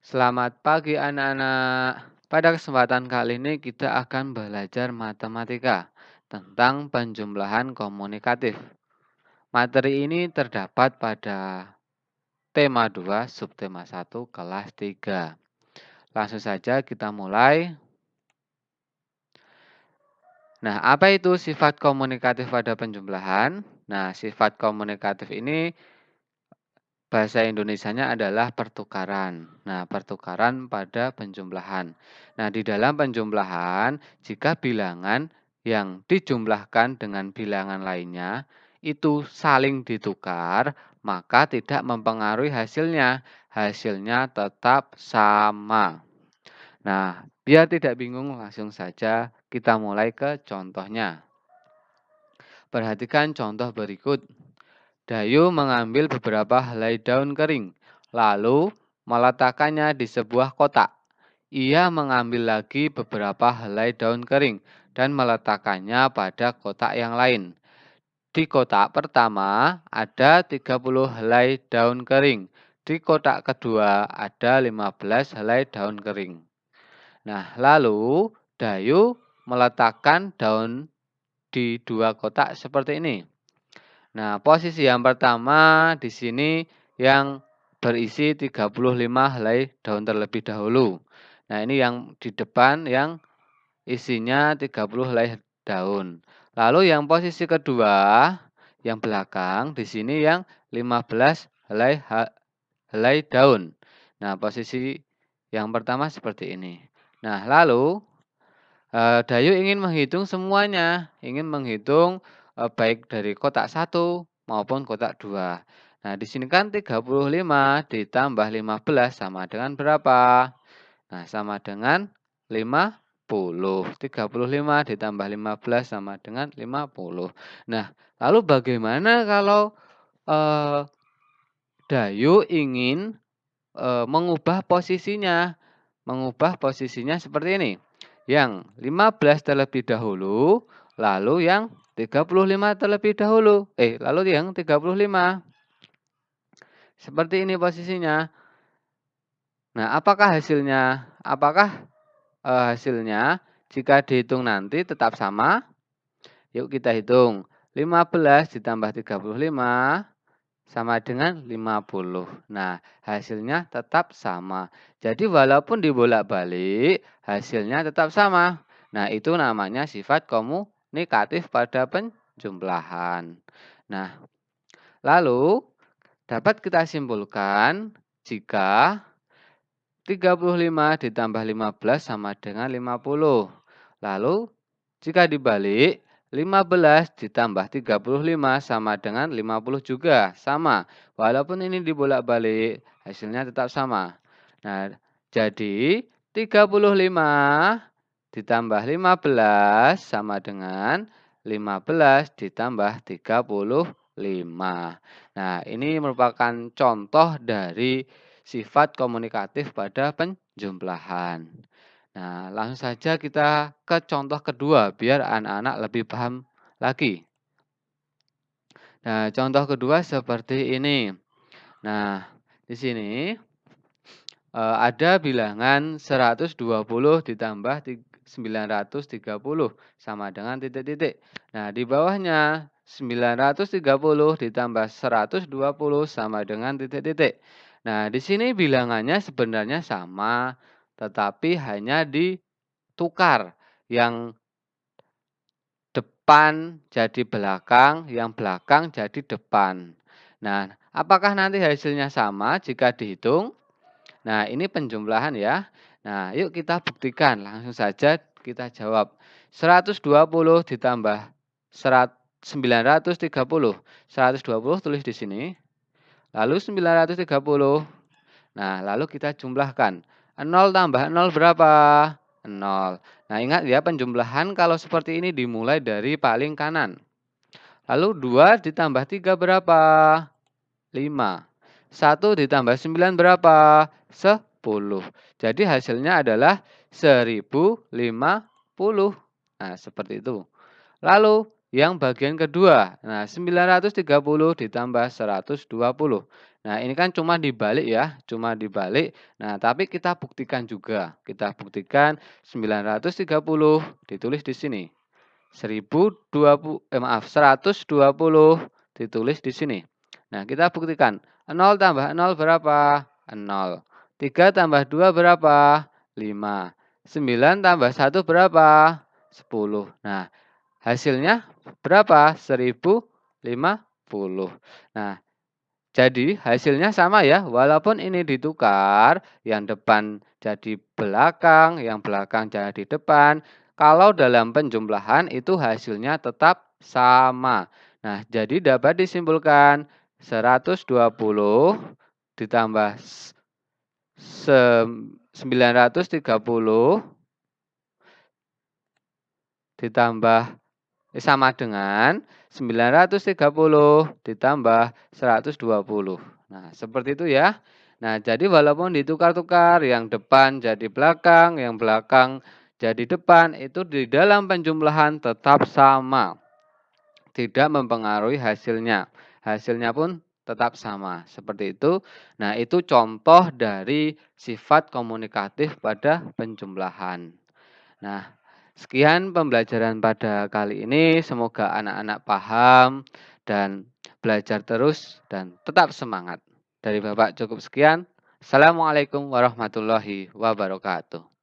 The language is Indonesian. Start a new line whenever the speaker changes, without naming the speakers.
Selamat pagi anak-anak. Pada kesempatan kali ini kita akan belajar matematika tentang penjumlahan komunikatif. Materi ini terdapat pada tema 2, subtema 1, kelas 3. Langsung saja kita mulai. Nah, apa itu sifat komunikatif pada penjumlahan? Nah, sifat komunikatif ini bahasa Indonesianya adalah pertukaran. Nah, pertukaran pada penjumlahan. Nah, di dalam penjumlahan, jika bilangan yang dijumlahkan dengan bilangan lainnya itu saling ditukar, maka tidak mempengaruhi hasilnya. Hasilnya tetap sama. Nah, biar tidak bingung, langsung saja kita mulai ke contohnya. Perhatikan contoh berikut. Dayu mengambil beberapa helai daun kering, lalu meletakkannya di sebuah kotak. Ia mengambil lagi beberapa helai daun kering dan meletakkannya pada kotak yang lain. Di kotak pertama ada 30 helai daun kering. Di kotak kedua ada 15 helai daun kering. Nah, lalu Dayu meletakkan daun di dua kotak seperti ini. Nah, posisi yang pertama di sini yang berisi 35 helai daun terlebih dahulu. Nah, ini yang di depan yang isinya 30 helai daun. Lalu yang posisi kedua, yang belakang di sini yang 15 helai daun. Nah, posisi yang pertama seperti ini. Nah, lalu Dayu ingin menghitung semuanya, ingin menghitung baik dari kotak 1 maupun kotak 2. Nah, di sini kan 35 ditambah 15 sama dengan berapa? Nah, sama dengan 50. 35 ditambah 15 sama dengan 50. Nah, lalu bagaimana kalau Dayu ingin mengubah posisinya? Mengubah posisinya seperti ini. Yang 15 terlebih dahulu, lalu yang 35 terlebih dahulu. Lalu yang 35. Seperti ini posisinya. Nah, apakah hasilnya? Apakah hasilnya jika dihitung nanti tetap sama? Yuk kita hitung. 15 ditambah 35 sama dengan 50. Nah, hasilnya tetap sama. Jadi walaupun dibolak-balik, hasilnya tetap sama. Nah, itu namanya sifat komunikatif pada penjumlahan. Nah, lalu dapat kita simpulkan jika 35 ditambah 15 sama dengan 50. Lalu, jika dibalik, 15 ditambah 35 sama dengan 50 juga. Sama. Walaupun ini dibolak-balik, hasilnya tetap sama. Nah, jadi 35 ditambah 15 sama dengan 15 ditambah 35. Nah, ini merupakan contoh dari sifat komunikatif pada penjumlahan. Nah, langsung saja kita ke contoh kedua biar anak-anak lebih paham lagi. Nah, contoh kedua seperti ini. Nah, di sini ada bilangan 120 ditambah 930 sama dengan titik-titik. Nah, di bawahnya 930 ditambah 120 sama dengan titik-titik. Nah, di sini bilangannya sebenarnya sama, tetapi hanya ditukar. Yang depan jadi belakang, yang belakang jadi depan. Nah, apakah nanti hasilnya sama jika dihitung? Nah, ini penjumlahan ya. Nah, yuk kita buktikan. Langsung saja kita jawab. 120 ditambah 930. 120 tulis di sini. Lalu 930. Nah, lalu kita jumlahkan. 0 tambah 0 berapa? 0. Nah, ingat ya, penjumlahan kalau seperti ini dimulai dari paling kanan. Lalu 2 ditambah 3 berapa? 5. 1 ditambah 9 berapa? 10. Jadi hasilnya adalah 1050. Nah, seperti itu. Lalu yang bagian kedua. Nah, 930 ditambah 120. Nah, ini kan cuma dibalik ya, cuma dibalik. Nah, tapi kita buktikan juga. Kita buktikan 930 ditulis di sini. 120 ditulis di sini. Nah, kita buktikan. 0 tambah 0 berapa? 0. 3 tambah 2 berapa? 5. 9 tambah 1 berapa? 10. Nah, hasilnya berapa? 1050. Nah, jadi hasilnya sama ya, walaupun ini ditukar, yang depan jadi belakang, yang belakang jadi depan. Kalau dalam penjumlahan itu hasilnya tetap sama. Nah, jadi dapat disimpulkan 120 ditambah 930 ditambah sama dengan 930 ditambah 120. Nah, seperti itu ya. Nah, jadi walaupun ditukar-tukar, yang depan jadi belakang, yang belakang jadi depan, itu di dalam penjumlahan tetap sama. Tidak mempengaruhi hasilnya. Hasilnya pun tetap sama. Seperti itu. Nah, itu contoh dari sifat komunikatif pada penjumlahan. Nah, sekian pembelajaran pada kali ini. Semoga anak-anak paham dan belajar terus dan tetap semangat. Dari Bapak cukup sekian. Assalamualaikum warahmatullahi wabarakatuh.